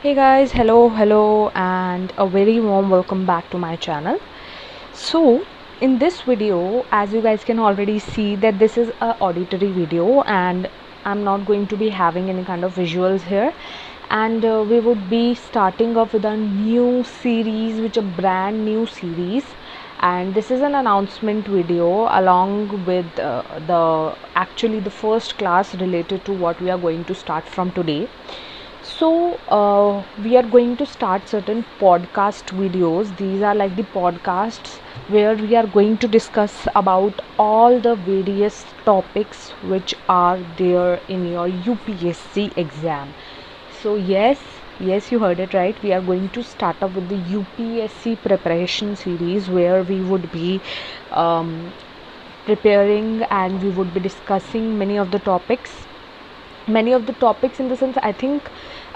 Hey guys, hello, and a very warm welcome back to my channel. So, in this video, as you guys can already see, that this is a auditory video, and I'm not going to be having any kind of visuals here. And we would be starting off with a new series, which a brand new series. And this is an announcement video along with the first class related to what we are going to start from today. So, we are going to start certain podcast videos. These are like the podcasts where we are going to discuss about all the various topics which are there in your UPSC exam. So, yes, you heard it right. We are going to start up with the UPSC preparation series where we would be preparing and we would be discussing many of the topics in the sense I think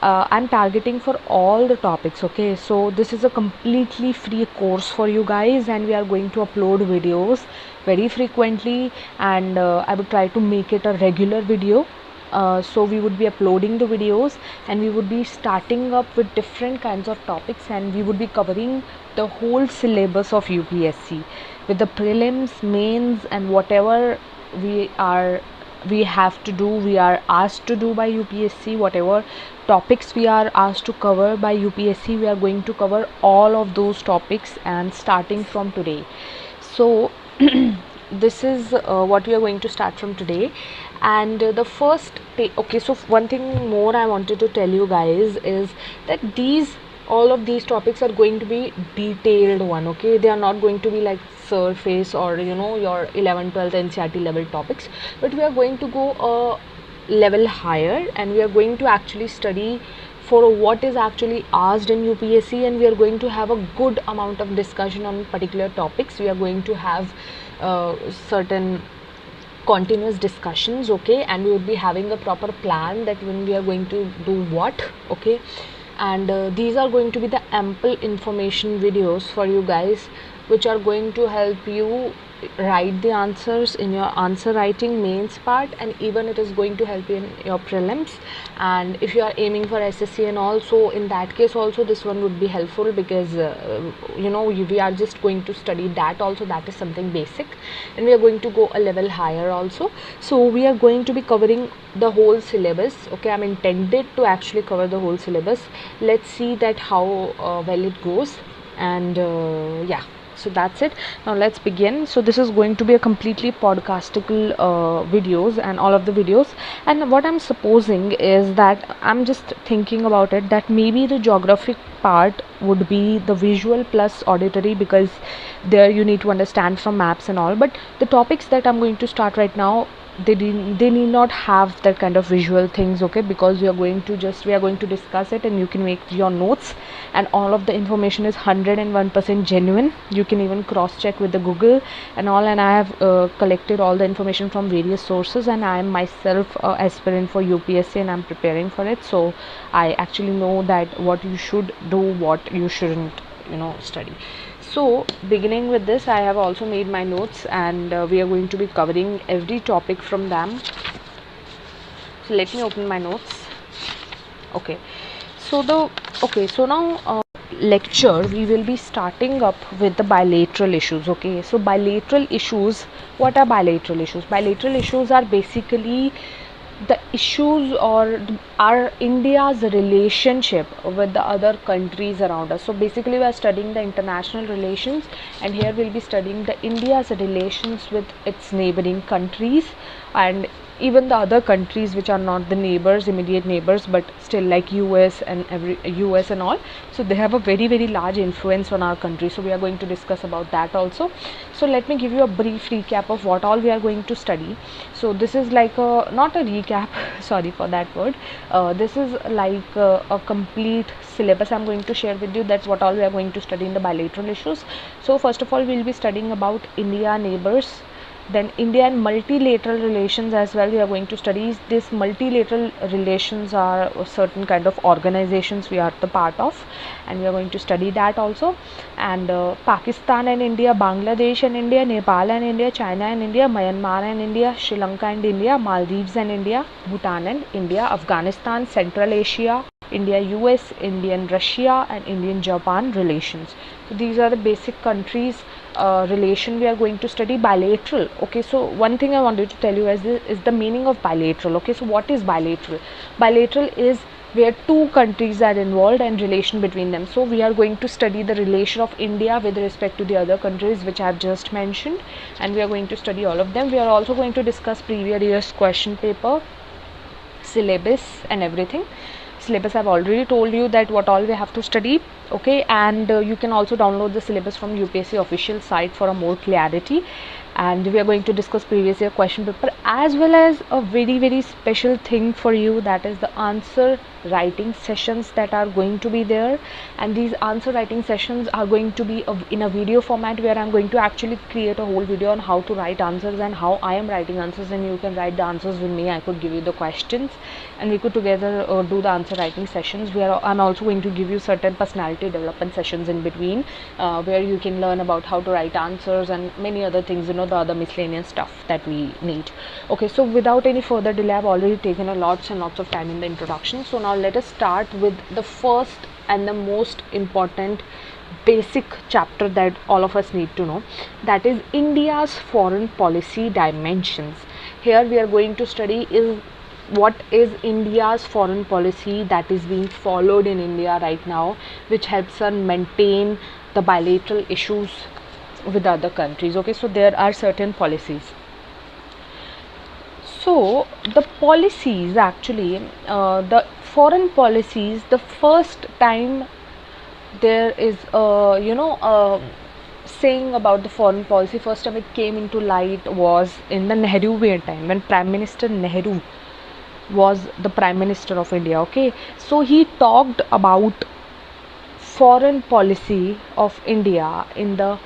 I'm targeting for all the topics. Okay, so this is a completely free course for you guys, and we are going to upload videos very frequently, and I would try to make it a regular video. So we would be uploading the videos, and we would be starting up with different kinds of topics, and we would be covering the whole syllabus of UPSC with the prelims, mains, and whatever we have to do, we are asked to do by UPSC. Whatever topics we are asked to cover by UPSC, we are going to cover all of those topics, and starting from today. So this is what we are going to start from today. And the first okay, so one thing more I wanted to tell you guys is that all of these topics are going to be detailed one. Okay, they are not going to be like surface or your 11 12th NCERT level topics, but we are going to go a level higher, and we are going to actually study for what is actually asked in UPSC, and we are going to have a good amount of discussion on particular topics. We are going to have certain continuous discussions. Okay, and we would be having a proper plan that when we are going to do what. Okay, and these are going to be the ample information videos for you guys, which are going to help you write the answers in your answer writing mains part, and even it is going to help you in your prelims. And if you are aiming for SSC and also, in that case also this one would be helpful, because we are just going to study that also. That is something basic, and we are going to go a level higher also. So we are going to be covering the whole syllabus. Okay, I'm intended to actually cover the whole syllabus. Let's see that how well it goes. And yeah, so that's it. Now let's begin. So this is going to be a completely podcastical videos, and all of the videos. And what I'm supposing is that I'm just thinking about it, that maybe the geographic part would be the visual plus auditory, because there you need to understand from maps and all. But the topics that I'm going to start right now, they need not have that kind of visual things. Okay, because we are going to discuss it, and you can make your notes, and all of the information is 101% genuine. You can even cross check with the Google and all, and I have collected all the information from various sources, and I am myself aspirant for UPSC, and I'm preparing for it. So I actually know that what you should do, what you shouldn't study. So beginning with this, I have also made my notes, and we are going to be covering every topic from them. So let me open my notes. Okay, so now lecture we will be starting up with the bilateral issues. Okay, so bilateral issues, what are bilateral issues? Bilateral issues are basically the issues or our India's relationship with the other countries around us. So basically we are studying the international relations, and here we'll be studying the India's relations with its neighboring countries, and even the other countries which are not the neighbors, immediate neighbors, but still like US and all. So they have a very very large influence on our country, so we are going to discuss about that also. So let me give you a brief recap of what all we are going to study. So this is like not a recap sorry for that word. This is like a complete syllabus I'm going to share with you, that what all we are going to study in the bilateral issues. So first of all, we'll be studying about India neighbors, then India and multilateral relations as well. We are going to study this. Multilateral relations are a certain kind of organizations we are the part of, and we are going to study that also. And Pakistan and India, Bangladesh and India, Nepal and India, China and India, Myanmar and India, Sri Lanka and India, Maldives and India, Bhutan and India, Afghanistan, Central Asia, India US, Indian Russia, and Indian Japan relations. So these are the basic countries relation we are going to study. Bilateral. Okay, so one thing I wanted to tell you is the meaning of bilateral. Okay, so what is bilateral? Bilateral is where two countries are involved and relation between them. So we are going to study the relation of India with respect to the other countries which I have just mentioned, and we are going to study all of them. We are also going to discuss previous year's question paper, syllabus, and everything. Syllabus I've already told you that what all we have to study. Okay, and you can also download the syllabus from UPSC official site for a more clarity. And we are going to discuss previous year question paper, as well as a very special thing for you, that is the answer writing sessions that are going to be there. And these answer writing sessions are going to be in a video format, where I'm going to actually create a whole video on how to write answers and how I am writing answers, and you can write the answers with me. I could give you the questions and we could together do the answer writing sessions. I'm also going to give you certain personality development sessions in between, where you can learn about how to write answers and many other things, the other miscellaneous stuff that we need. Okay, so without any further delay, I've already taken a lots and lots of time in the introduction. So now let us start with the first and the most important basic chapter that all of us need to know, that is India's foreign policy dimensions. Here we are going to study is what is India's foreign policy that is being followed in India right now, which helps us maintain the bilateral issues with other countries. Okay, so there are certain policies. So the policies actually, the foreign policies, the first time there is saying about the foreign policy, first time it came into light was in the Nehruvian time, when Prime Minister Nehru was the Prime Minister of India. Okay, so he talked about foreign policy of India in the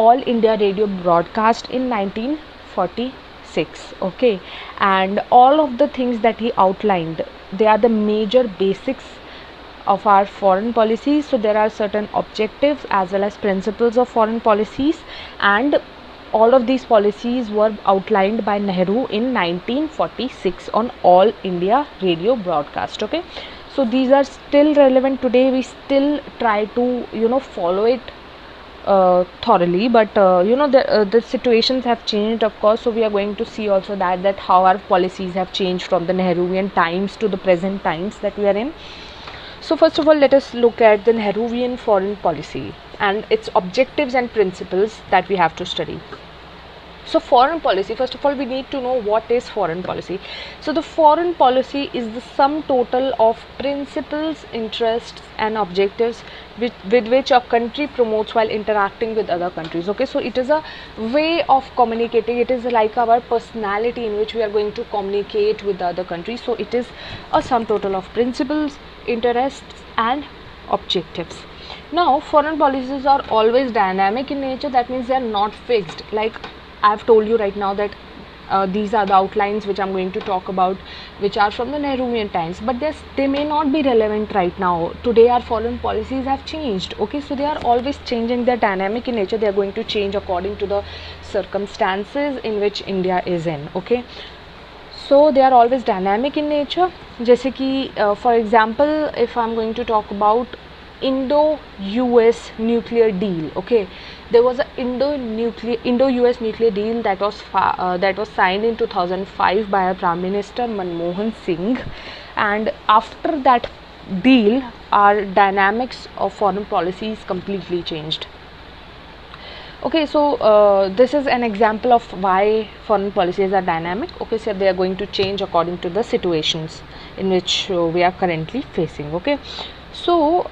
All India Radio broadcast in 1946. Okay, and all of the things that he outlined, they are the major basics of our foreign policy. So there are certain objectives as well as principles of foreign policies, and all of these policies were outlined by Nehru in 1946 on All India Radio broadcast. Okay, so these are still relevant today. We still try to follow it thoroughly, but the situations have changed, of course. So we are going to see also that how our policies have changed from the Nehruvian times to the present times that we are in. So first of all, let us look at the Nehruvian foreign policy and its objectives and principles that we have to study. So foreign policy, first of all, we need to know what is foreign policy. So the foreign policy is the sum total of principles, interests and objectives with which a country promotes while interacting with other countries. Okay, so it is a way of communicating. It is like our personality in which we are going to communicate with the other countries. So it is a sum total of principles, interests and objectives. Now foreign policies are always dynamic in nature. That means they are not fixed. Like I've told you right now that these are the outlines which I'm going to talk about, which are from the Nehruvian times, but they may not be relevant right now. Today our foreign policies have changed. Okay, so they are always changing. They're dynamic in nature. They are going to change according to the circumstances in which India is in. Okay, so they are always dynamic in nature. जैसे कि for example, if I'm going to talk about Indo-US nuclear deal. Okay, there was a Indo-US nuclear deal that was signed in 2005 by our Prime Minister Manmohan Singh, and after that deal, our dynamics of foreign policy is completely changed. Okay, so this is an example of why foreign policies are dynamic. Okay, so they are going to change according to the situations in which we are currently facing. Okay, so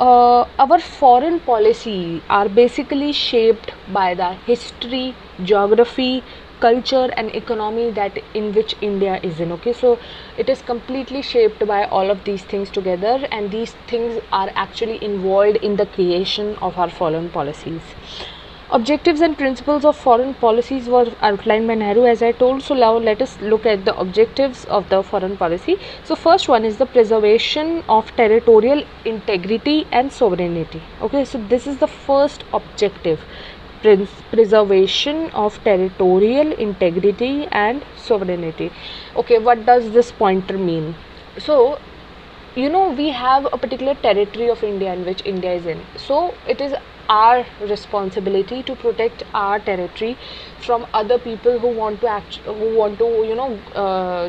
our foreign policy are basically shaped by the history, geography, culture and economy that in which India is in. Okay, so it is completely shaped by all of these things together, and these things are actually involved in the creation of our foreign policies. Objectives and principles of foreign policies were outlined by Nehru, as I told. So now let us look at the objectives of the foreign policy. So first one is the preservation of territorial integrity and sovereignty. Okay, so this is the first objective, preservation of territorial integrity and sovereignty. Okay, what does this pointer mean? So we have a particular territory of India in which India is in. So it is our responsibility to protect our territory from other people who want to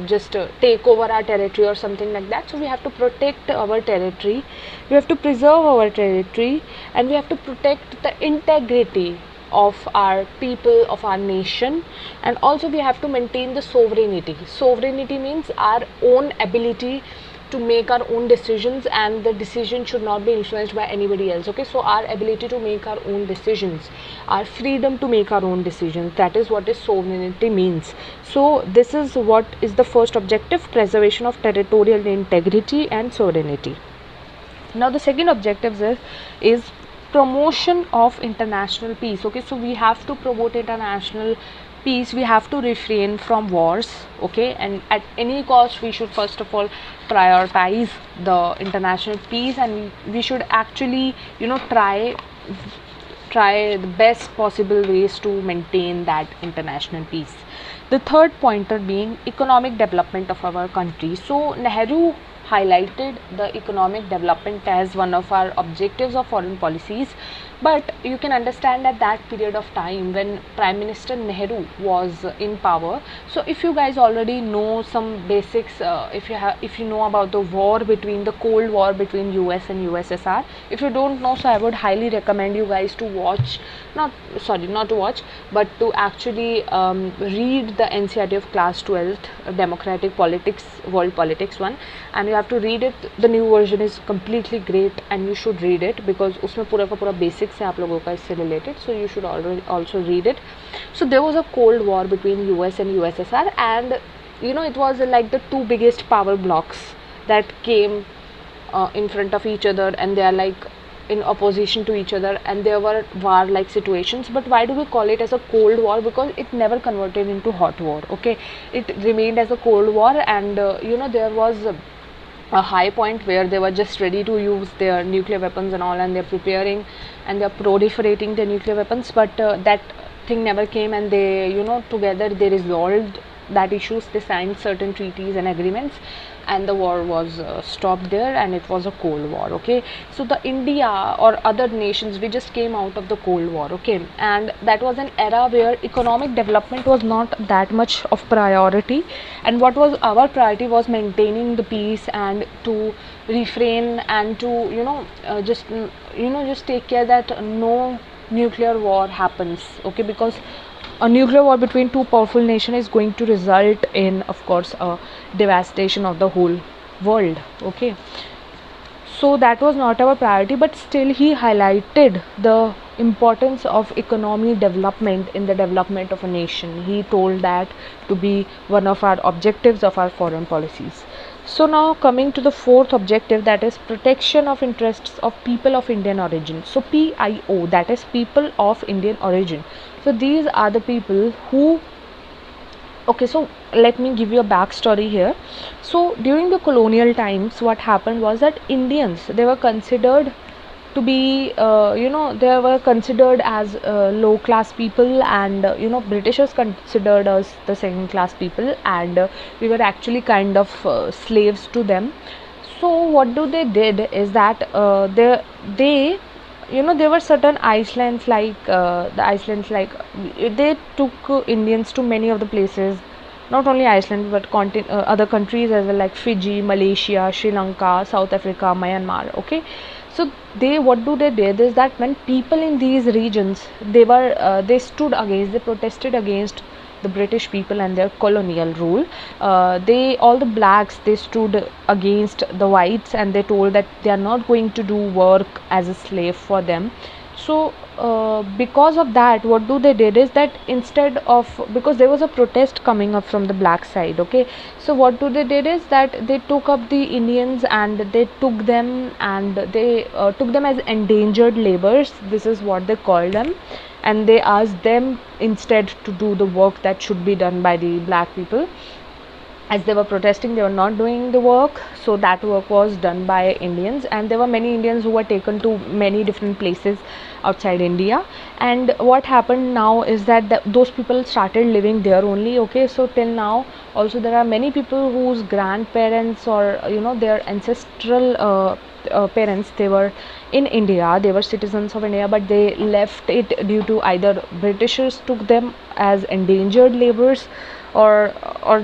just take over our territory or something like that. So we have to protect our territory, we have to preserve our territory, and we have to protect the integrity of our people, of our nation. And also we have to maintain the sovereignty. Sovereignty means our own ability to make our own decisions, and the decision should not be influenced by anybody else. Okay, so our ability to make our own decisions, our freedom to make our own decisions, that is what is sovereignty means. So this is what is the first objective: preservation of territorial integrity and sovereignty. Now the second objective is promotion of international peace. Okay, so we have to promote international peace, we have to refrain from wars. Okay, and at any cost we should first of all prioritize the international peace, and we should actually try the best possible ways to maintain that international peace. The third pointer being economic development of our country. So Nehru highlighted the economic development as one of our objectives of foreign policies. But you can understand at that period of time when Prime Minister Nehru was in power. So if you guys already know some basics, if you know about the war between the Cold War between US and USSR, if you don't know, so I would highly recommend you guys to watch, not to watch, but to actually read the NCERT of class 12th, Democratic Politics, World Politics one, and you have to read it. The new version is completely great and you should read it, because उसमें पूरा का पूरा basics है आप लोगों का इससे related, so you should also read it. So there was a Cold War between US and USSR, and it was like the two biggest power blocks that came in front of each other, and they are like in opposition to each other, and there were war like situations. But why do we call it as a Cold War? Because it never converted into hot war. Okay, it remained as a Cold War, and there was a high point where they were just ready to use their nuclear weapons and all, and they're preparing and they're proliferating their nuclear weapons. But that thing never came, and they together they resolved that issues. They signed certain treaties and agreements, and the war was stopped there, and it was a Cold War. Okay, so the India or other nations, we just came out of the Cold War. Okay, and that was an era where economic development was not that much of priority, and what was our priority was maintaining the peace and to refrain and to just take care that no nuclear war happens. Okay, because a nuclear war between two powerful nations is going to result in, of course, a devastation of the whole world. Okay, so that was not our priority, but still he highlighted the importance of economic development in the development of a nation. He told that to be one of our objectives of our foreign policies. So now coming to the fourth objective, that is protection of interests of people of Indian origin. So PIO, that is people of Indian origin. So these are the people who, okay, so let me give you a backstory here. So during the colonial times, what happened was that Indians, they were considered to be they were considered as low class people, and Britishers considered us the second class people, and we were actually kind of slaves to them. So what they did is that they there were certain islands like they took Indians to many of the places, not only Iceland but other countries as well, like Fiji, Malaysia, Sri Lanka, South Africa, Myanmar. Okay, so they did is that when people in these regions, they protested against the British people and their colonial rule. All the blacks, they stood against the whites, and they told that they are not going to do work as a slave for them. So because of that, what they did is that instead of, because there was a protest coming up from the black side. Okay, so what they did is that they took up the Indians and they took them, and they took them as endangered laborers. This is what they called them, and they asked them instead to do the work that should be done by the black people. as they were protesting, they were not doing the work, so that work was done by Indians, and there were many Indians who were taken to many different places outside India. And what happened now is that those people started living there only. Okay, so till now also there are many people whose grandparents or their ancestral parents, they were in India, they were citizens of India, but they left it due to either Britishers took them as endangered laborers, or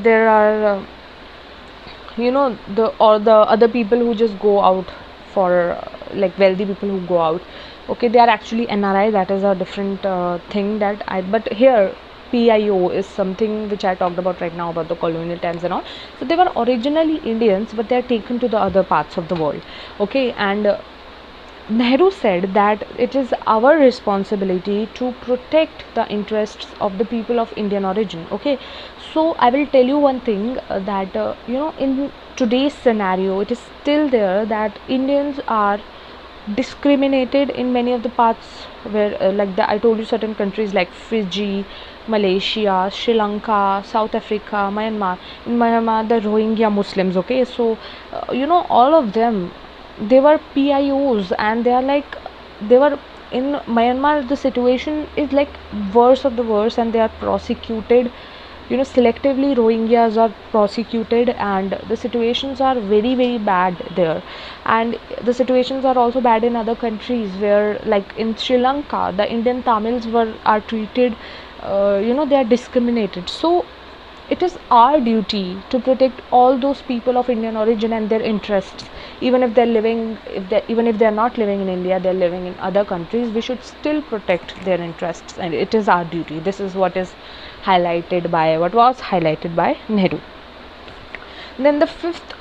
there are the other people who just go out for like wealthy people who go out. Okay, they are actually NRI, that is a different thing that but here PIO is something which I talked about right now, about the colonial times and all. So they were originally Indians, but they are taken to the other parts of the world. Okay, and Nehru said that it is our responsibility to protect the interests of the people of Indian origin. Okay, so I will tell you one thing, that in today's scenario, it is still there that Indians are discriminated in many of the parts where, I told you, certain countries like Fiji, Malaysia, Sri Lanka, South Africa, Myanmar. In Myanmar, the Rohingya Muslims. Okay, so all of them, they were PIOs, and they were in Myanmar. The situation is like worse of the worst, and they are prosecuted. Selectively Rohingyas are prosecuted, and the situations are very very bad there. And the situations are also bad in other countries where, like in Sri Lanka, the Indian Tamils are treated, they are discriminated. So it is our duty to protect all those people of Indian origin and their interests, even if even if they are not living in India, they are living in other countries. We should still protect their interests, and it is our duty. This is what was highlighted by Nehru. Then the fifth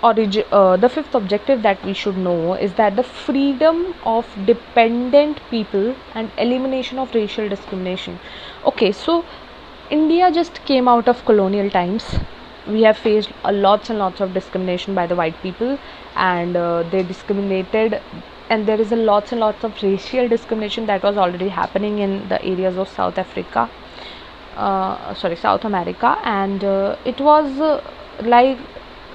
objective that we should know is that the freedom of dependent people and elimination of racial discrimination. Okay, so India just came out of colonial times. We have faced lots and lots of discrimination by the white people, and they discriminated, and there is a lots and lots of racial discrimination that was already happening in the areas of South America, and it was like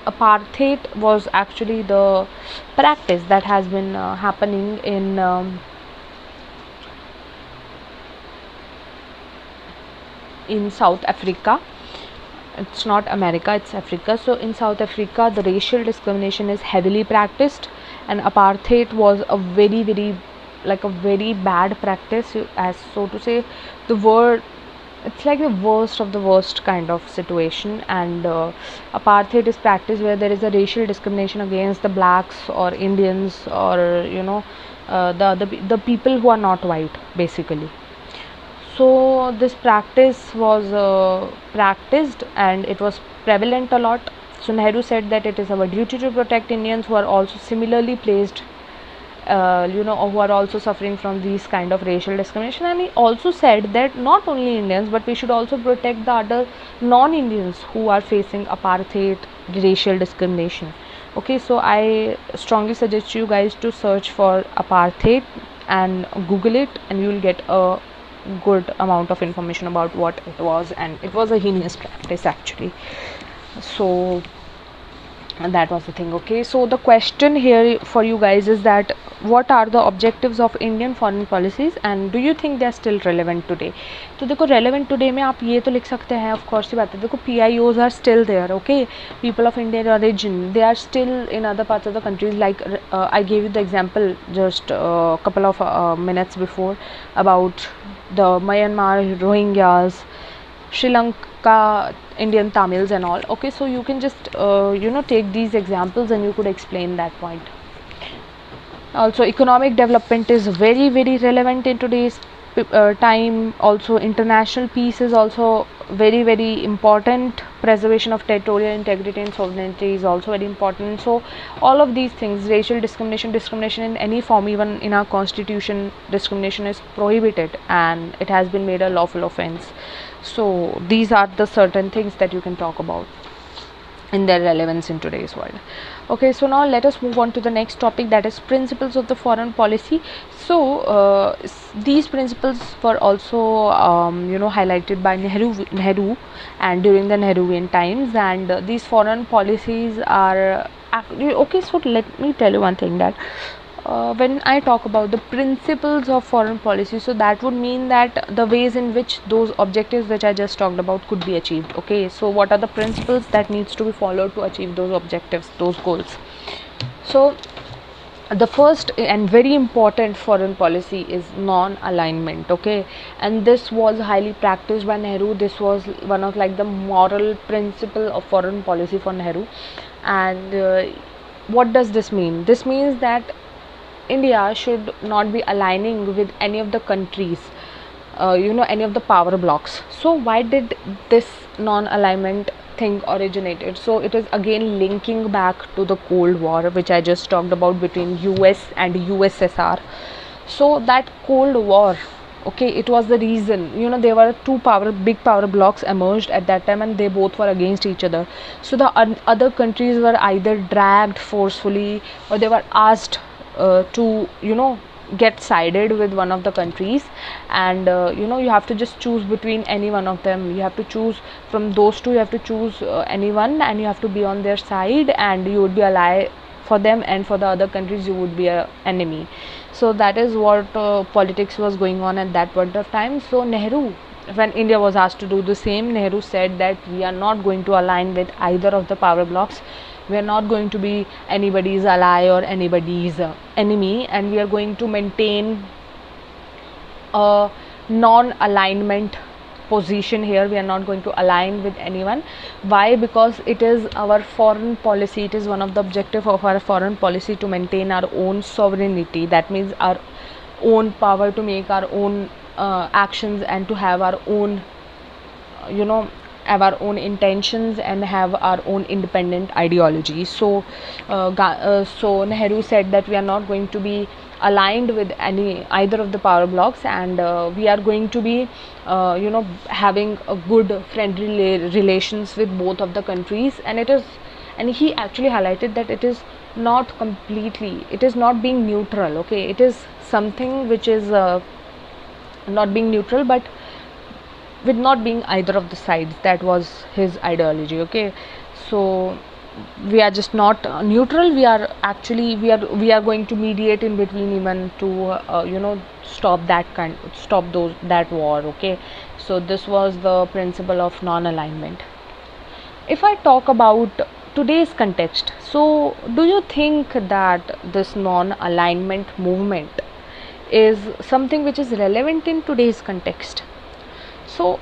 apartheid was actually the practice that has been happening in South Africa. It's not America, it's Africa. So in South Africa, the racial discrimination is heavily practiced, and apartheid was a very very a very bad practice, as so to say. The word, it's like the worst of the worst kind of situation. And apartheid is practiced where there is a racial discrimination against the blacks or Indians, or the people who are not white, basically. So this practice was practiced, and it was prevalent a lot. So Nehru said that it is our duty to protect Indians who are also similarly placed, who are also suffering from these kind of racial discrimination. And he also said that not only Indians, but we should also protect the other non-Indians who are facing apartheid racial discrimination. Okay, so I strongly suggest you guys to search for apartheid and Google it, and you will get a good amount of information about what it was. And it was a heinous practice actually. So and that was the thing. Okay, so the question here for you guys is that what are the objectives of Indian foreign policies, and do you think they are still relevant today? तो देखो relevant today में आप ये तो लिख सकते हैं, of course ही बात है. देखो PIOs are still there. Okay, people of Indian origin, they are still in other parts of the countries. Like I gave you the example just a couple of minutes before about the Myanmar Rohingyas, Sri Lanka Indian Tamils and all. Okay, so you can just take these examples and you could explain that point. Also, economic development is very very relevant in today's time. Also, international peace is also very very important. Preservation of territorial integrity and sovereignty is also very important. So all of these things, racial discrimination in any form, even in our constitution, discrimination is prohibited and it has been made a lawful offense. So these are the certain things that you can talk about. in their relevance in today's world. Okay, so now let us move on to the next topic, that is principles of the foreign policy. So these principles were also highlighted by Nehru and during the Nehruvian times, and these foreign policies are okay. So let me tell you one thing, that when I talk about the principles of foreign policy, so that would mean that the ways in which those objectives which I just talked about could be achieved. Okay, so what are the principles that needs to be followed to achieve those objectives, those goals? So the first and very important foreign policy is non-alignment. Okay, and this was highly practiced by Nehru. This was one of like the moral principle of foreign policy for Nehru. And what does this mean? This means that India should not be aligning with any of the countries, any of the power blocks. So why did this non-alignment thing originated? So it is again linking back to the Cold War, which I just talked about, between US and USSR. So that Cold War, okay, it was the reason, there were two big power blocks emerged at that time, and they both were against each other. So the other countries were either dragged forcefully, or they were asked to get sided with one of the countries, and you have to just choose between any one of them. You have to choose from those two, you have to choose anyone, and you have to be on their side, and you would be ally for them, and for the other countries you would be a enemy. So that is what politics was going on at that point of time. So Nehru, when India was asked to do the same, Nehru said that we are not going to align with either of the power blocks. We are not going to be anybody's ally or anybody's enemy, and we are going to maintain a non-alignment position here. We are not going to align with anyone. Why? Because it is our foreign policy, it is one of the objective of our foreign policy to maintain our own sovereignty. That means our own power to make our own actions, and to have our own have our own intentions, and have our own independent ideology. So so Nehru said that we are not going to be aligned with either of the power blocks, and we are going to be having a good friendly relations with both of the countries. And he actually highlighted that it is not completely, it is not being neutral. Okay, it is something which is not being neutral, but with not being either of the sides. That was his ideology. Okay, so we are just not neutral, we are actually we are going to mediate in between, even to stop that war. Okay, so this was the principle of non-alignment. If I talk about today's context, so do you think that this non-alignment movement is something which is relevant in today's context? So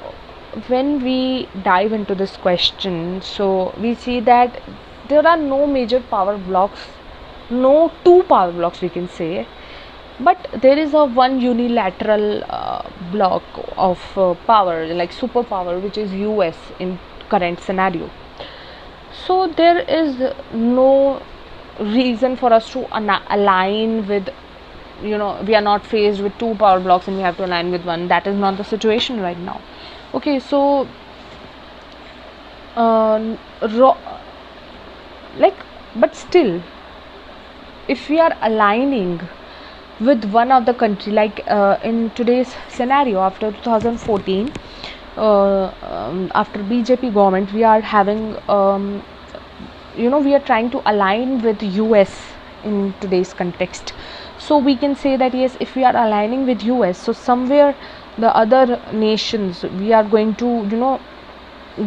when we dive into this question, so we see that there are no major power blocks, no two power blocks we can say, but there is a one unilateral block of power, like superpower, which is US in current scenario. So there is no reason for us to align with, we are not faced with two power blocks and we have to align with one. That is not the situation right now. Okay, so but still, if we are aligning with one of the country, like in today's scenario after 2014, after BJP government, we are having we are trying to align with US in today's context. So we can say that yes, if we are aligning with US, so somewhere the other nations, we are going to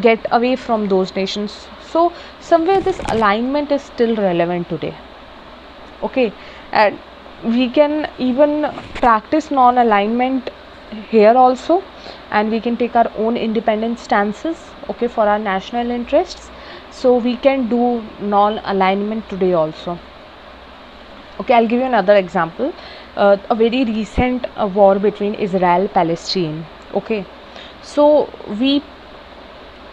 get away from those nations. So somewhere this alignment is still relevant today. Okay, and we can even practice non-alignment here also, and we can take our own independent stances, okay, for our national interests. So we can do non-alignment today also. Okay, I'll give you another example. A very recent war between Israel Palestine. Okay, so we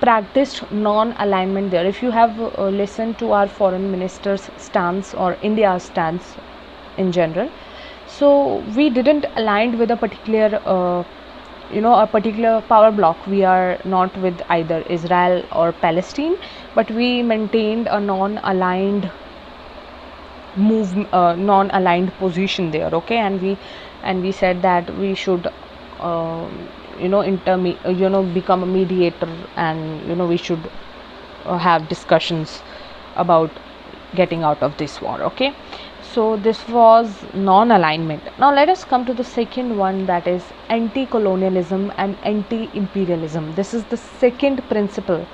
practiced non-alignment there. If you have listened to our foreign minister's stance or India's stance in general, so we didn't align with a particular a particular power block. We are not with either Israel or Palestine. but we maintained a non-aligned position there, okay, and we said that we should uh, become a mediator, and we should have discussions about getting out of this war, okay. So this was non-alignment. Now let us come to the second one, that is anti-colonialism and anti-imperialism. This is the second principle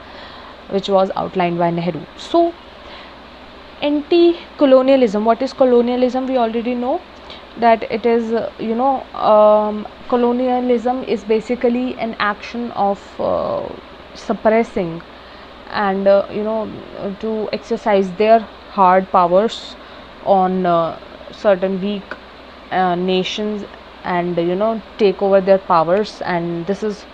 which was outlined by Nehru. So anti-colonialism, what is colonialism? We already know that it is colonialism is basically an action of suppressing and to exercise their hard powers on certain weak nations, and take over their powers, and this is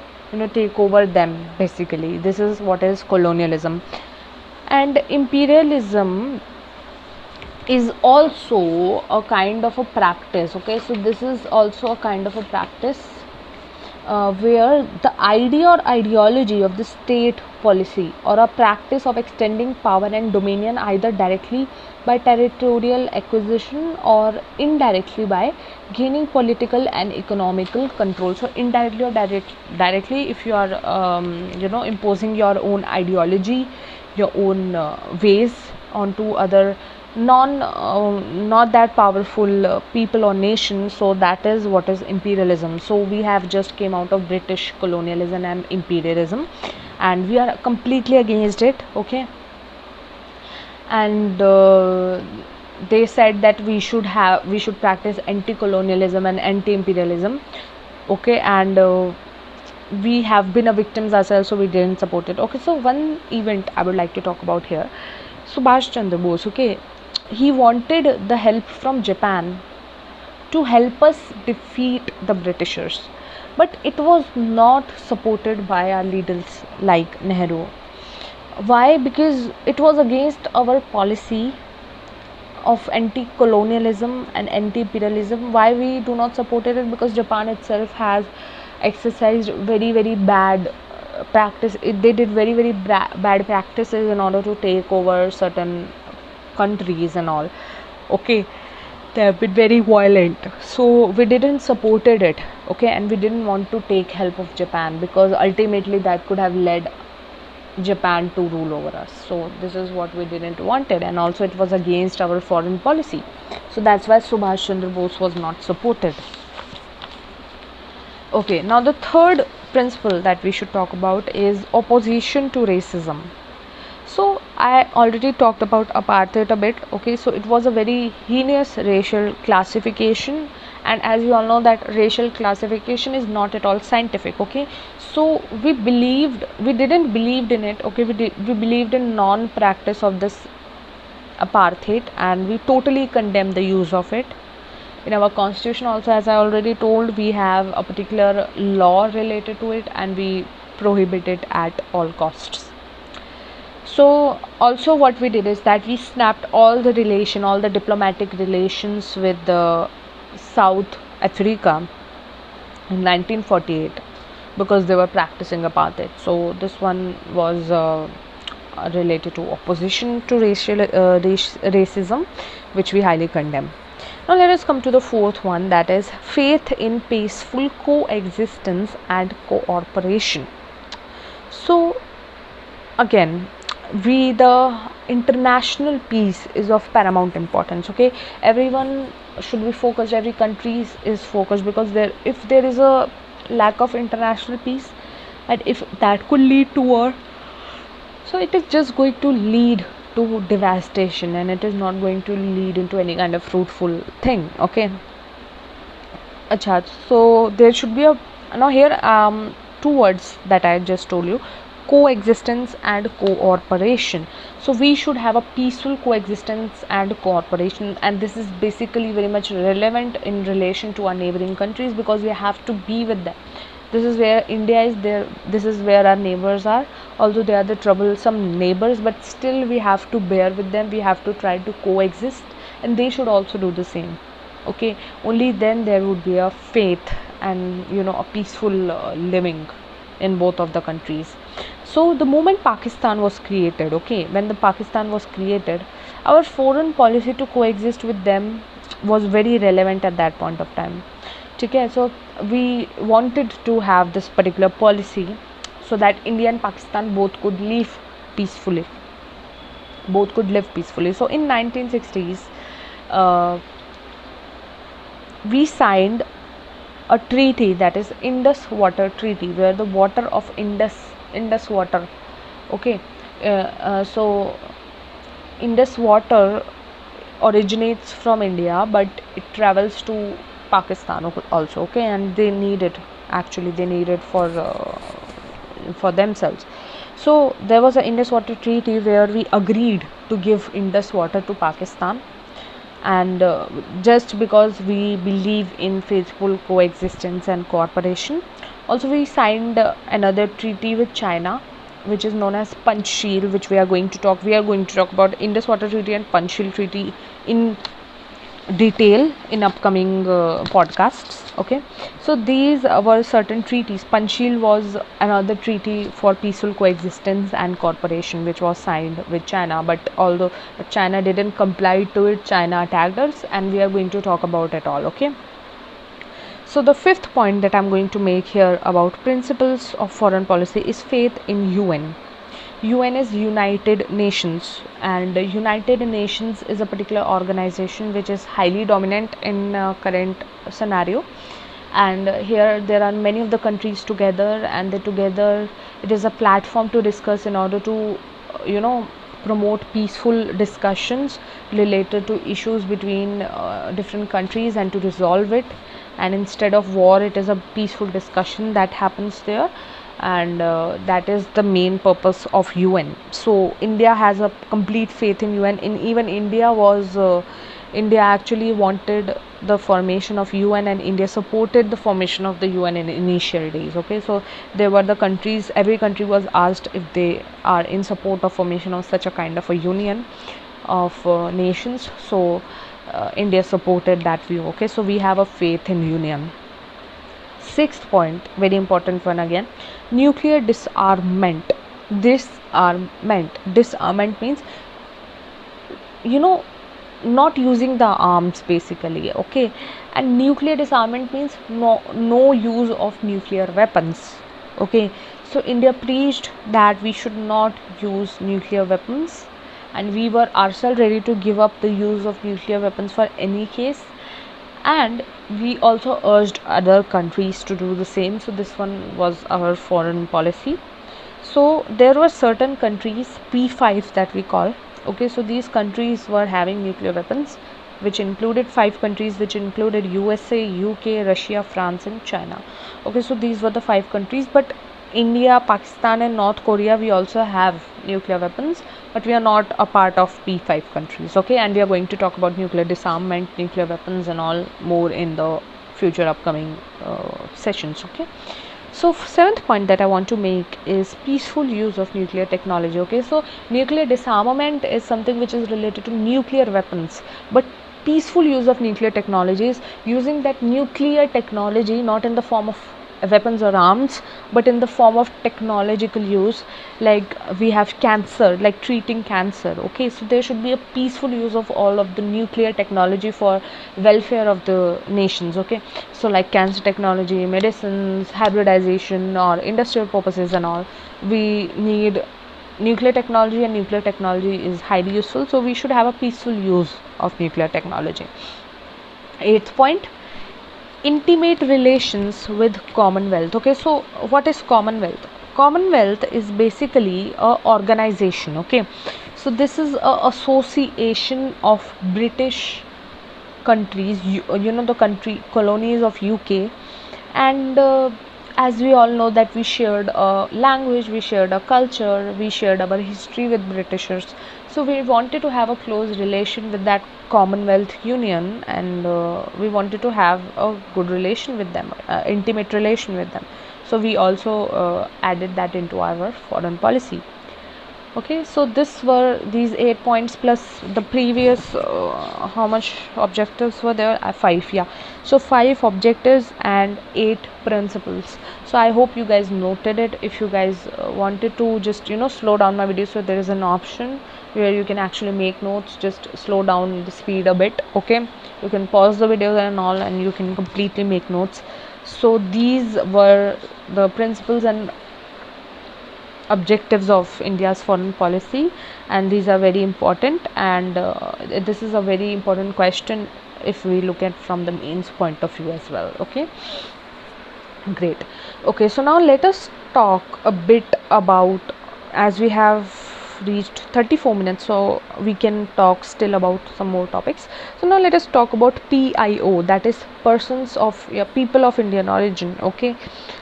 take over them. Basically this is what is colonialism. And imperialism is also a kind of a practice, okay. So this is also a kind of a practice where the idea or ideology of the state policy or a practice of extending power and dominion either directly by territorial acquisition or indirectly by gaining political and economical control. So indirectly or directly, if you are imposing your own ideology, your own ways onto other not that powerful people or nation, so that is what is imperialism. So we have just came out of British colonialism and imperialism, and we are completely against it, okay. And they said that we should practice anti-colonialism and anti-imperialism, okay. And we have been a victims ourselves, so we didn't support it, okay. So one event I would like to talk about here, Subhash Chandra Bose, okay. He wanted the help from Japan to help us defeat the Britishers, but it was not supported by our leaders like Nehru. Why? Because it was against our policy of anti-colonialism and anti-imperialism. Why we do not support it? Because Japan itself has exercised very very bad practice. They did very very bad practices in order to take over certain countries and all, okay. They have been very violent, so we didn't supported it, okay. And we didn't want to take help of Japan, because ultimately that could have led Japan to rule over us. So this is what we didn't wanted, and also it was against our foreign policy. So that's why Subhash Chandra Bose was not supported. Okay, now the third principle that we should talk about is opposition to racism. So I already talked about apartheid a bit, okay. So it was a very heinous racial classification, and as you all know that racial classification is not at all scientific, okay. So we didn't believed in it, okay. We believed in non-practice of this apartheid, and we totally condemn the use of it. In our constitution also, as I already told, we have a particular law related to it, and we prohibit it at all costs. So also what we did is that we snapped all the diplomatic relations with the South Africa in 1948, because they were practicing apartheid. So this one was related to opposition to racism, which we highly condemn. Now let us come to the fourth one, that is faith in peaceful coexistence and cooperation. So again, the international peace is of paramount importance, okay. Everyone should be focused, every country is focused, because if there is a lack of international peace, and if that could lead to war, so it is just going to lead to devastation, and it is not going to lead into any kind of fruitful thing, okay. Achha, so there should be a, now here two words that I just told you, coexistence and cooperation. So we should have a peaceful coexistence and cooperation, and this is basically very much relevant in relation to our neighboring countries, because we have to be with them. This is where India is there, this is where our neighbors are, although they are the troublesome neighbors, but still we have to bear with them, we have to try to coexist, and they should also do the same, okay. Only then there would be a faith and a peaceful living in both of the countries. So the moment Pakistan was created, okay, when the Pakistan was created, our foreign policy to coexist with them was very relevant at that point of time. Okay, so we wanted to have this particular policy so that India and Pakistan both could live peacefully. So in 1960s, uh, we signed a treaty, that is Indus Water Treaty, where the water of Indus water, okay, so Indus water originates from India, but it travels to Pakistan also, okay, and they need it. Actually, they need it for themselves. So there was an Indus Water Treaty where we agreed to give Indus water to Pakistan, and just because we believe in faithful coexistence and cooperation. Also, we signed another treaty with China, which is known as Panchsheel, which we are going to talk about Indus Water Treaty and Panchsheel Treaty in detail in upcoming podcasts. Okay, so these were certain treaties. Panchsheel was another treaty for peaceful coexistence and cooperation, which was signed with China, but although China didn't comply to it, China attacked us, and we are going to talk about it all. Okay, so the fifth point that I'm going to make here about principles of foreign policy is faith in UN is United Nations, and United Nations is a particular organization which is highly dominant in current scenario. And here there are many of the countries together, and it is a platform to discuss in order to promote peaceful discussions related to issues between different countries and to resolve it. And instead of war, it is a peaceful discussion that happens there, and that is the main purpose of UN. So India has a complete faith in UN. Even India actually wanted the formation of UN, and India supported the formation of the UN in initial days. Okay, so there were the countries, every country was asked if they are in support of formation of such a kind of a union of nations. So India supported that view. Okay, so we have a faith in union. Sixth point, very important one again, nuclear disarmament. Disarmament means not using the arms basically. Okay, and nuclear disarmament means no use of nuclear weapons. Okay, so India preached that we should not use nuclear weapons, and we were ourselves ready to give up the use of nuclear weapons for any case, and we also urged other countries to do the same. So this one was our foreign policy. So there were certain countries, P5 that we call. Okay, so these countries were having nuclear weapons, which included 5 countries, which included USA, UK, Russia, France and China. Okay, so these were the 5 countries, but India, Pakistan and North Korea, we also have nuclear weapons, but we are not a part of P5 countries. Okay, and we are going to talk about nuclear disarmament, nuclear weapons and all more in the future upcoming sessions. Okay, so seventh point that I want to make is peaceful use of nuclear technology. Okay, so nuclear disarmament is something which is related to nuclear weapons, but peaceful use of nuclear technologies, using that nuclear technology not in the form of weapons or arms, but in the form of technological use. Like we have cancer, like treating cancer. Okay, so there should be a peaceful use of all of the nuclear technology for welfare of the nations. Okay, so like cancer technology, medicines, hybridization or industrial purposes and all, we need nuclear technology, and nuclear technology is highly useful, so we should have a peaceful use of nuclear technology. Eighth point, intimate relations with Commonwealth. Okay, so what is Commonwealth? Commonwealth is basically a organization. Okay, so this is a association of British countries, the country colonies of UK, and as we all know that we shared a language, we shared a culture, we shared our history with Britishers. So we wanted to have a close relation with that Commonwealth Union, and we wanted to have a good relation with them, intimate relation with them. So we also added that into our foreign policy. Okay, so this were these 8 points plus the previous how much objectives were there? 5, yeah. So 5 objectives and 8 principles. So I hope you guys noted it. If you guys wanted to just slow down my video, so there is an option where you can actually make notes. Just slow down the speed a bit. Okay, you can pause the video and all, and you can completely make notes. So these were the principles and objectives of India's foreign policy, and these are very important, and this is a very important question if we look at from the mains point of view as well. Okay, great. Okay, so now let us talk a bit about, as we have reached 34 minutes, so we can talk still about some more topics. So now let us talk about PIO, that is persons of people of Indian origin. Okay,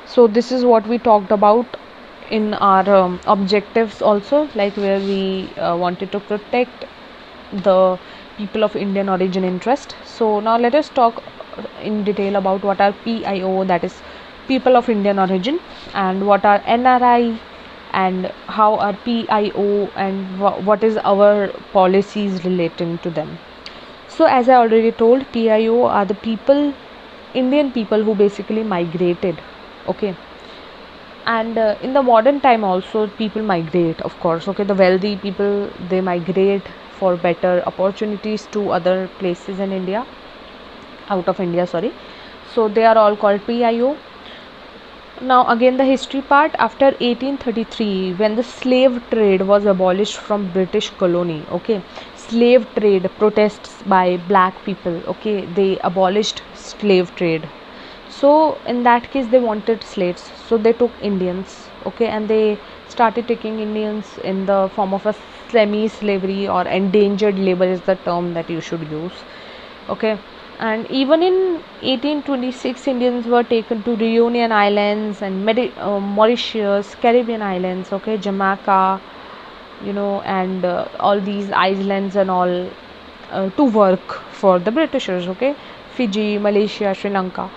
so this is what we talked about in our objectives also, like where we wanted to protect the people of Indian origin interest. So now let us talk in detail about what are PIO, that is people of Indian origin, and what are NRI, and how are PIO, and what is our policies relating to them. So as I already told, PIO are the people, Indian people who basically migrated. Okay, and in the modern time also people migrate, of course. Okay, the wealthy people, they migrate for better opportunities to other places in India, out of India, sorry. So they are all called PIO. Now again the history part. After 1833, when the slave trade was abolished from British colony, okay, slave trade protests by black people, okay, they abolished slave trade. So in that case they wanted slaves, so they took Indians, okay, and they started taking Indians in the form of a semi slavery, or endangered labor is the term that you should use. Okay, and even in 1826 Indians were taken to Reunion Islands and Mauritius, Caribbean islands, okay, Jamaica, and all these islands and all, to work for the Britishers. Okay, Fiji, Malaysia, Sri Lanka.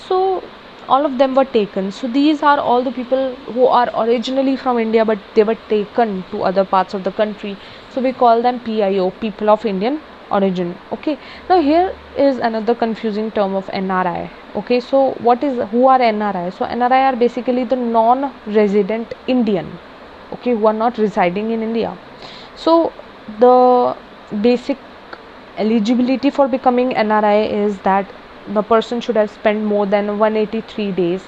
So all of them were taken. So these are all the people who are originally from India, but they were taken to other parts of the country. So we call them PIO, people of Indian origin. Okay, now here is another confusing term of NRI. Okay, so who are NRI? So NRI are basically the non-resident Indian, okay, who are not residing in India. So the basic eligibility for becoming NRI is that the person should have spent more than 183 days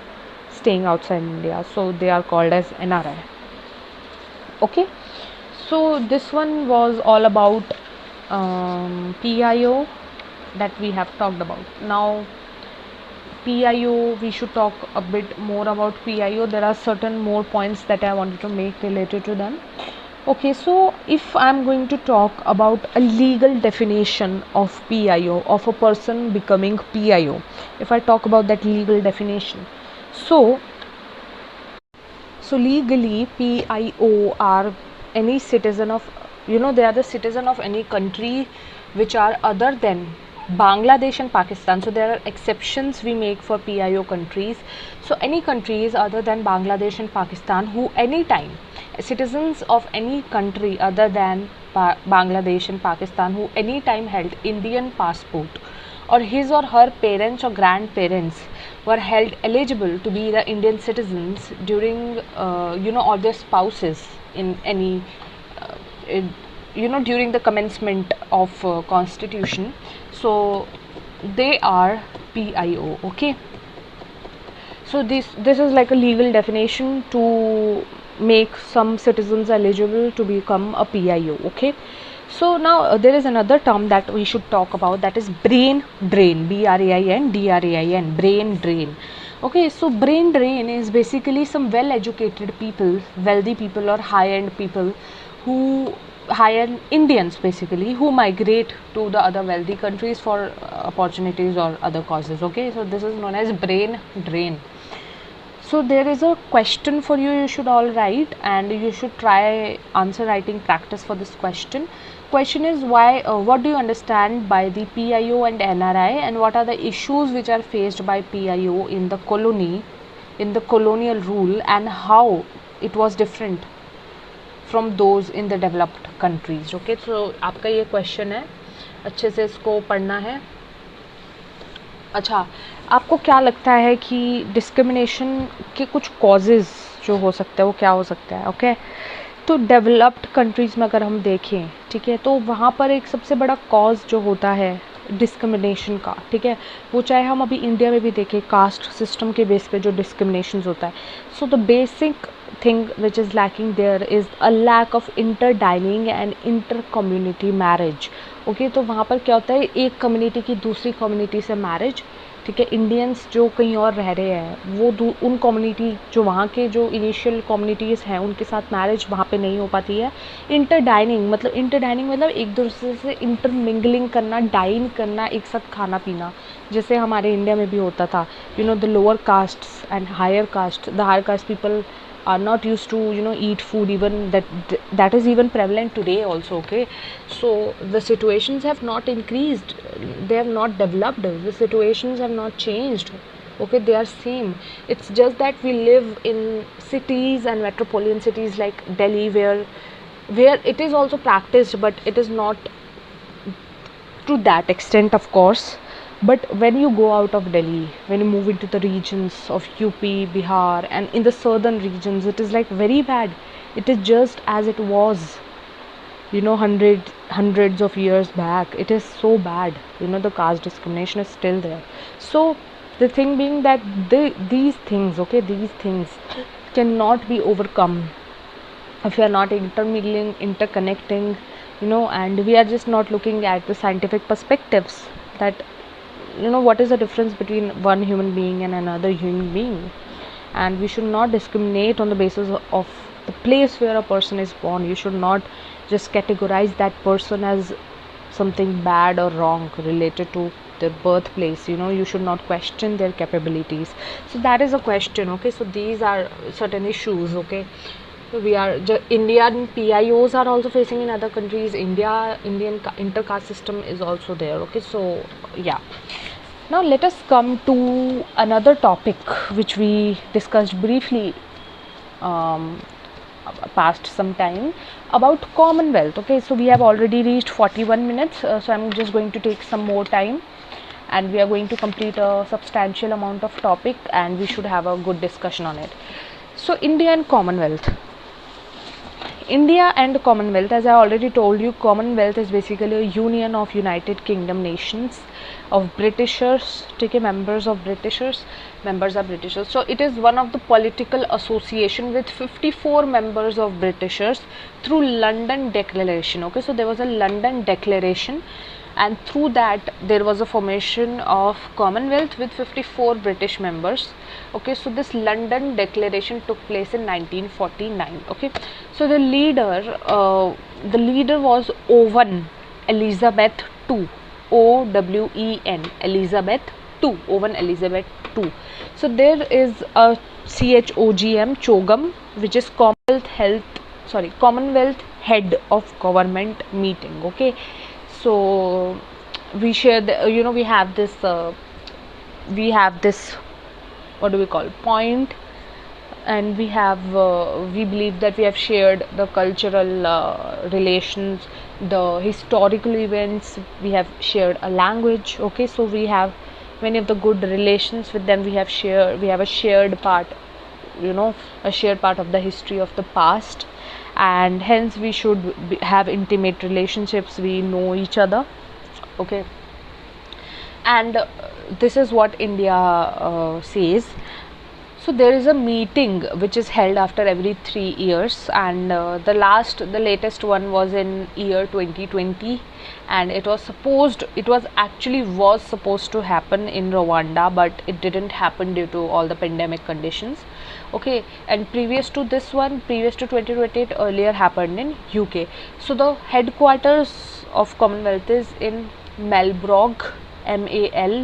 staying outside India, so they are called as NRI. Okay, so this one was all about PIO that we have talked about. Now PIO, we should talk a bit more about PIO. There are certain more points that I wanted to make related to them. Okay, so if I'm going to talk about a legal definition of PIO, of a person becoming PIO, if I talk about that legal definition, so legally PIO are any citizen of, they are the citizen of any country which are other than Bangladesh and Pakistan. So there are exceptions we make for PIO countries. So any countries other than Bangladesh and Pakistan who anytime, citizens of any country other than Bangladesh and Pakistan who anytime held Indian passport, or his or her parents or grandparents were held eligible to be the Indian citizens during, or their spouses in any, during the commencement of constitution. So they are PIO. Okay, so this is like a legal definition to make some citizens eligible to become a PIO. Okay, so now there is another term that we should talk about, that is brain drain, BRAIN, brain drain. Okay, so brain drain is basically some well educated people, wealthy people, or high end people who higher Indians basically, who migrate to the other wealthy countries for opportunities or other causes. Okay, so this is known as brain drain. So there is a question for you, you should all write, and you should try answer writing practice for this question. Question is why, what do you understand by the PIO and NRI, and what are the issues which are faced by PIO in the colony, in the colonial rule, and how it was different from those in the developed countries. Okay, so आपका ये question है, अच्छे से इसको पढ़ना है. अच्छा, आपको क्या लगता है कि डिस्क्रिमिनेशन के कुछ कॉजेज़ जो हो सकते हैं वो क्या हो सकता है? ओके, तो डेवलप्ड कंट्रीज़ में अगर हम देखें, ठीक है, तो वहाँ पर एक सबसे बड़ा कॉज जो होता है डिस्क्रिमिनेशन का, ठीक है, वो चाहे हम अभी इंडिया में भी देखें, कास्ट सिस्टम के बेस पे जो डिस्क्रिमिनेशन होता है. So the basic thing which is lacking there is a lack of inter dining and inter community marriage. Okay, तो वहाँ पर क्या होता है, एक कम्युनिटी की दूसरी कम्युनिटी से मैरिज, ठीक है, इंडियंस जो कहीं और रह रहे हैं वो उन कम्युनिटी जो वहाँ के जो इनिशियल कम्युनिटीज़ हैं उनके साथ मैरिज वहाँ पे नहीं हो पाती है. इंटर डाइनिंग मतलब एक दूसरे से इंटर मिंगलिंग करना, डाइन करना, एक साथ खाना पीना, जैसे हमारे इंडिया में भी होता था. You know, the lower caste and higher caste, the higher caste people are not used to, you know, eat food, even that is even prevalent today also. Okay, so the situations have not increased, they have not developed, the situations have not changed. Okay, they are same. It's just that we live in cities and metropolitan cities like Delhi, where it is also practiced, but it is not to that extent, of course. But when you go out of Delhi, when you move into the regions of UP, Bihar, and in the southern regions, it is like very bad. It is just as it was, you know, hundreds of years back. It is so bad. You know, the caste discrimination is still there. So the thing being that these things, okay, these things cannot be overcome if you are not intermingling, interconnecting, you know, and we are just not looking at the scientific perspectives that, you know, what is the difference between one human being and another human being. And we should not discriminate on the basis of the place where a person is born. You should not just categorize that person as something bad or wrong related to their birthplace. You know, you should not question their capabilities. So that is a question. Okay, so these are certain issues. Okay, we are Indian PIOs are also facing in other countries. Indian intercaste system is also there. Okay, so yeah, now let us come to another topic which we discussed briefly past some time, about Commonwealth. Okay, so we have already reached 41 minutes, so I'm just going to take some more time, and we are going to complete a substantial amount of topic, and we should have a good discussion on it. So India and Commonwealth. India and Commonwealth, as I already told you, Commonwealth is basically a union of United Kingdom nations of Britishers, take members of Britishers, members are Britishers. So it is one of the political association with 54 members of Britishers through London Declaration. Okay, so there was a London Declaration, and through that there was a formation of Commonwealth with 54 British members. Okay, so this London Declaration took place in 1949. Okay, so the leader was Owen Elizabeth II, Owen Elizabeth II, Owen Elizabeth II. So there is a Chogam, which is Commonwealth Head of Government meeting. Okay, so we share the, you know, we have this what do we call, point, and we believe that we have shared the cultural relations, the historical events, we have shared a language. Okay, so we have many of the good relations with them. We have a shared part, you know, a shared part of the history of the past, and hence we should have intimate relationships. We know each other. Okay, and this is what India says. So there is a meeting which is held after every 3 years, and the latest one was in year 2020, and it was supposed to happen in Rwanda, but it didn't happen due to all the pandemic conditions. Okay, and previous to 2020, it earlier happened in UK. So the headquarters of Commonwealth is in Malbrough, Malbrough,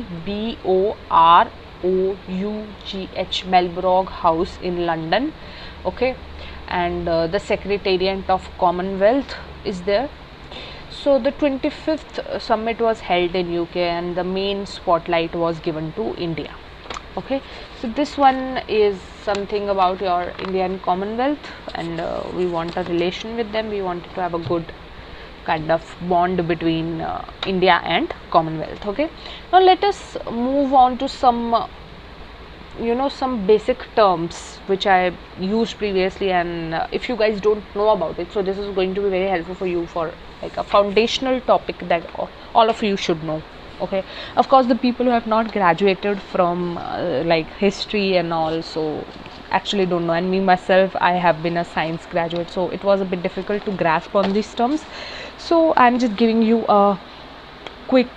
Malbrough House in London. Okay, and the Secretariat of Commonwealth is there. So the 25th summit was held in UK, and the main spotlight was given to India. Okay, so this one is something about your Indian Commonwealth, and we want a relation with them. We wanted to have a good kind of bond between India and Commonwealth. Okay, now let us move on to some some basic terms which I used previously, and if you guys don't know about it, so this is going to be very helpful for you for like a foundational topic that all of you should know. Okay, of course the people who have not graduated from like history and all, so actually don't know, and me myself, I have been a science graduate, so it was a bit difficult to grasp on these terms. So I'm just giving you a quick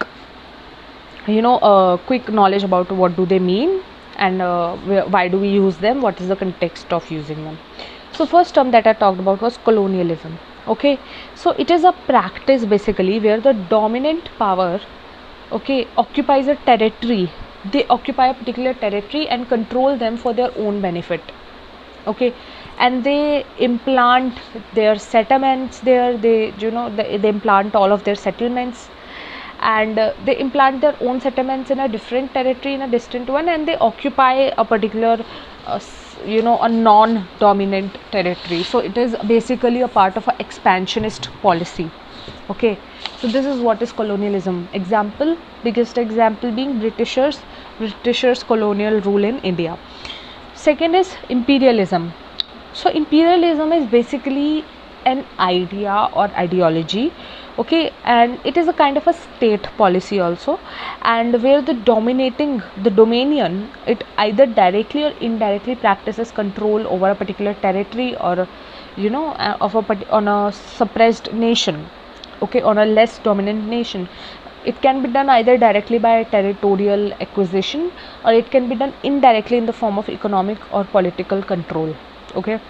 quick knowledge about what do they mean, and why do we use them, what is the context of using them. So first term that I talked about was colonialism. Okay, so it is a practice basically where the dominant power, okay, occupies a territory. They occupy a particular territory and control them for their own benefit. Okay, and they implant their settlements there. They implant all of their settlements, and they implant their own settlements in a different territory, in a distant one, and they occupy a particular a non-dominant territory. So it is basically a part of an expansionist policy. Okay, so this is what is colonialism. Example, biggest example being Britishers colonial rule in India. Second is imperialism. So imperialism is basically an idea or ideology, okay, and it is a kind of a state policy also, and where the dominion, it either directly or indirectly practices control over a particular territory, or on a suppressed nation, okay, on a less dominant nation. It can be done either directly by territorial acquisition, or it can be done indirectly in the form of economic or political control. Okay,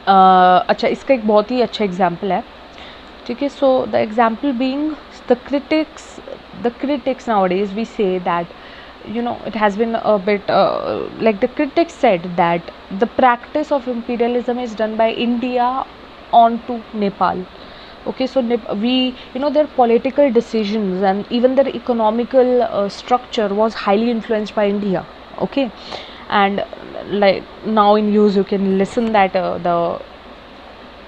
अच्छा, इसका एक बहुत ही अच्छा example है, ठीक है. So the example being the critics nowadays, we say that it has been a bit like the critics said that the practice of imperialism is done by India onto Nepal. Okay, so their political decisions and even their economical structure was highly influenced by India. Okay, and like now in news you can listen that the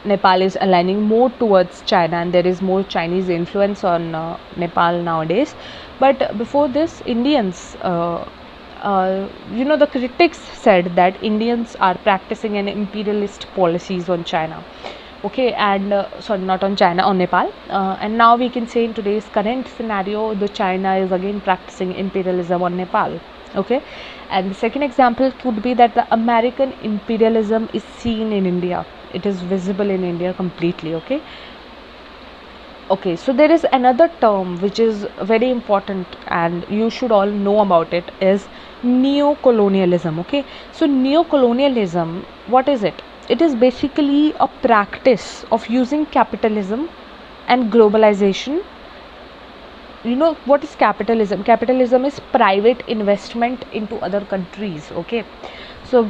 Nepal is aligning more towards China, and there is more Chinese influence on Nepal nowadays. But before this, Indians, the critics said that Indians are practicing an imperialist policies on China. Okay, and sorry, not on China, on Nepal, and now we can say in today's current scenario, the China is again practicing imperialism on Nepal. Okay, and the second example could be that the American imperialism is seen in India. It is visible in India completely. Okay, so there is another term which is very important and you should all know about it, is neo-colonialism. Okay, so neo-colonialism, what is it? It is basically a practice of using capitalism and globalization. What is capitalism? Capitalism is private investment into other countries. Okay, so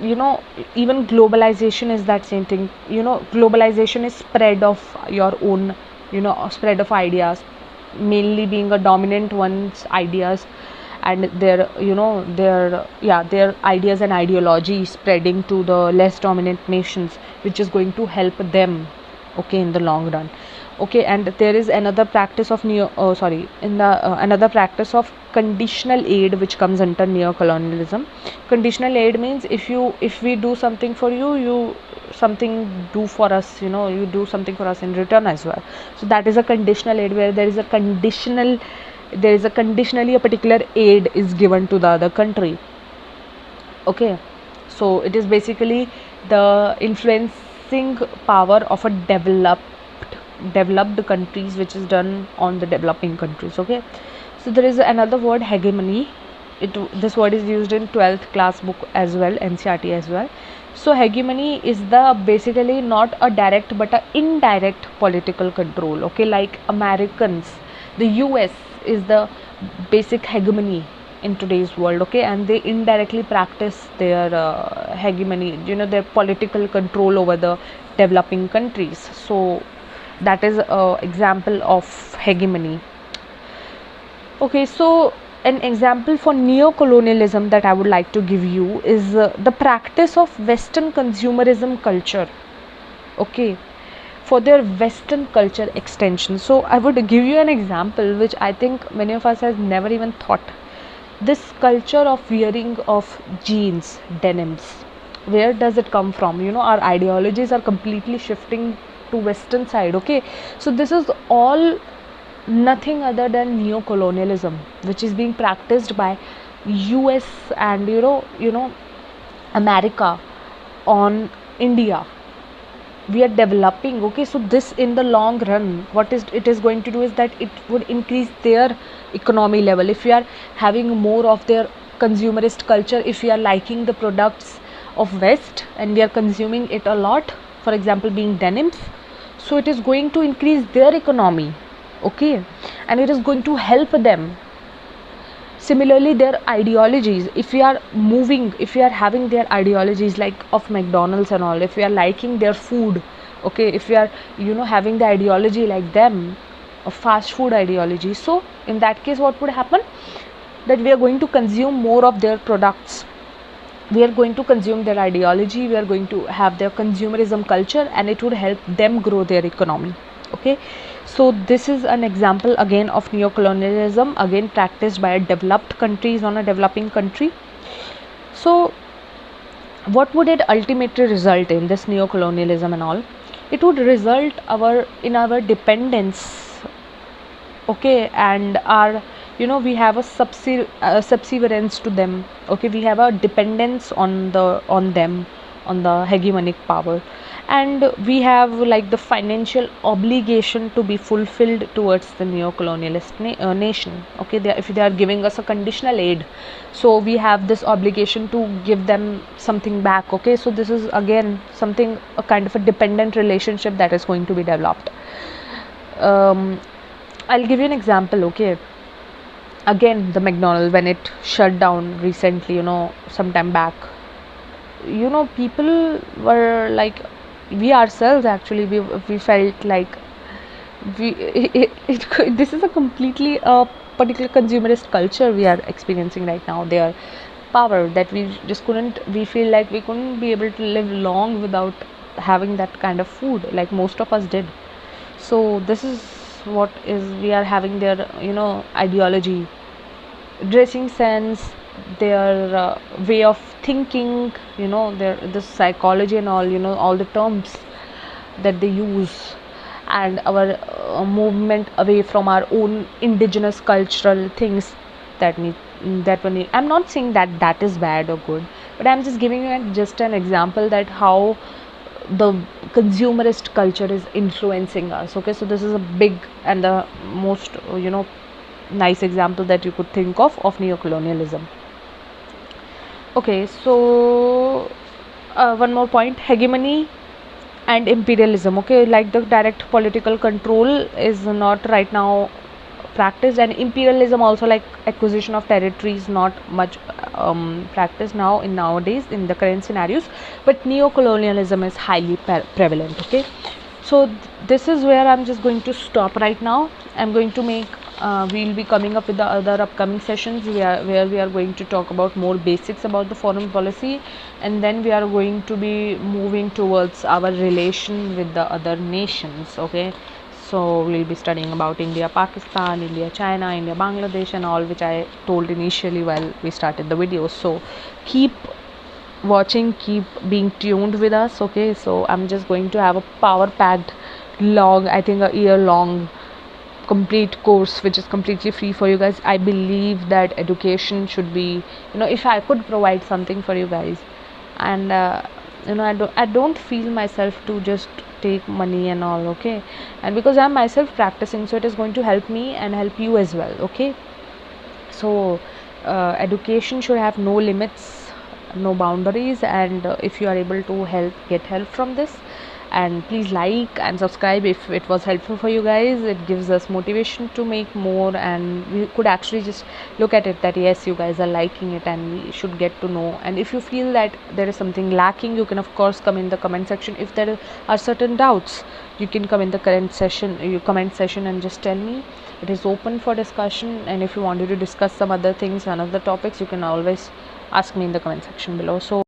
even globalization is that same thing. Globalization is spread of your own, spread of ideas, mainly being a dominant one's ideas, and their ideas and ideology spreading to the less dominant nations, which is going to help them, okay, in the long run. Okay, and there is another practice of another practice of conditional aid, which comes under neo-colonialism. Conditional aid means if we do something for you, you something do for us, you do something for us in return as well. So that is a conditional aid, where there is a conditionally a particular aid is given to the other country. Okay, so it is basically the influencing power of a developed countries, which is done on the developing countries. Okay, so there is another word, hegemony. This word is used in 12th class book as well, NCERT as well. So hegemony is the basically not a direct but a indirect political control. Okay, like Americans, the US is the basic hegemony in today's world. Okay, and they indirectly practice their hegemony, their political control over the developing countries. So that is an example of hegemony. Okay, so an example for neo-colonialism that I would like to give you is the practice of Western consumerism culture. Okay, for their Western culture extension. So I would give you an example which I think many of us has never even thought. This culture of wearing of jeans, denims, where does it come from? Our ideologies are completely shifting to Western side. Okay, so this is all nothing other than neo-colonialism, which is being practiced by US and America on India. We are developing. Okay, so this in the long run, what is it is going to do is that it would increase their economy level. If we are having more of their consumerist culture, if we are liking the products of West and we are consuming it a lot, for example being denims, so it is going to increase their economy. Okay, and it is going to help them. Similarly, their ideologies, if we are moving, if we are having their ideologies like of McDonald's and all, if we are liking their food, okay, if we are having the ideology like them, a fast food ideology, so in that case what would happen, that we are going to consume more of their products, we are going to consume their ideology, we are going to have their consumerism culture, and it would help them grow their economy. Okay, so this is an example again of neocolonialism, again practiced by developed countries on a developing country. So what would it ultimately result in, this neocolonialism and all? It would result in our dependence. Okay, and our we have a subservience to them. Okay, we have a dependence on them, on the hegemonic power, and we have like the financial obligation to be fulfilled towards the neo-colonialist nation. Okay, if they are giving us a conditional aid, so we have this obligation to give them something back. Okay, so this is again something, a kind of a dependent relationship that is going to be developed. I'll give you an example. Okay, again the McDonald's, when it shut down recently, sometime back, people were like, we ourselves actually, we felt like this is a completely particular consumerist culture we are experiencing right now, their power, that we feel like we couldn't be able to live long without having that kind of food like most of us did. So this is what is, we are having their ideology, dressing sense, their way of thinking, their the psychology and all the terms that they use, and our movement away from our own indigenous cultural things that need that one. I'm not saying that that is bad or good, but I'm just giving you just an example that how the consumerist culture is influencing us. Okay, so this is a big and the most nice example that you could think of neo-colonialism. Okay, so one more point, hegemony and imperialism. Okay, like the direct political control is not right now practiced, and imperialism also, like acquisition of territories, not much practiced now in nowadays in the current scenarios, but neo-colonialism is highly prevalent. Okay, so this is where I'm just going to stop right now. I'm going to make we'll be coming up with the other upcoming sessions where we are going to talk about more basics about the foreign policy, and then we are going to be moving towards our relation with the other nations. Okay, so we'll be studying about India, Pakistan, India, China, India, Bangladesh, and all, which I told initially while we started the video. So keep watching, keep being tuned with us. Okay, so I'm just going to have a power packed long, I think a year long complete course which is completely free for you guys. I believe that education should be, if I could provide something for you guys, and I don't feel myself to just take money and all. Okay, and because I'm myself practicing, so it is going to help me and help you as well. Okay, so education should have no limits, no boundaries, and if you are able to get help from this, and please like and subscribe if it was helpful for you guys. It gives us motivation to make more, and we could actually just look at it that yes, you guys are liking it and we should get to know. And if you feel that there is something lacking, you can of course come in the comment section. If there are certain doubts, you can come in the comment section and just tell me. It is open for discussion, and if you wanted to discuss some other things and other topics, you can always ask me in the comment section below. So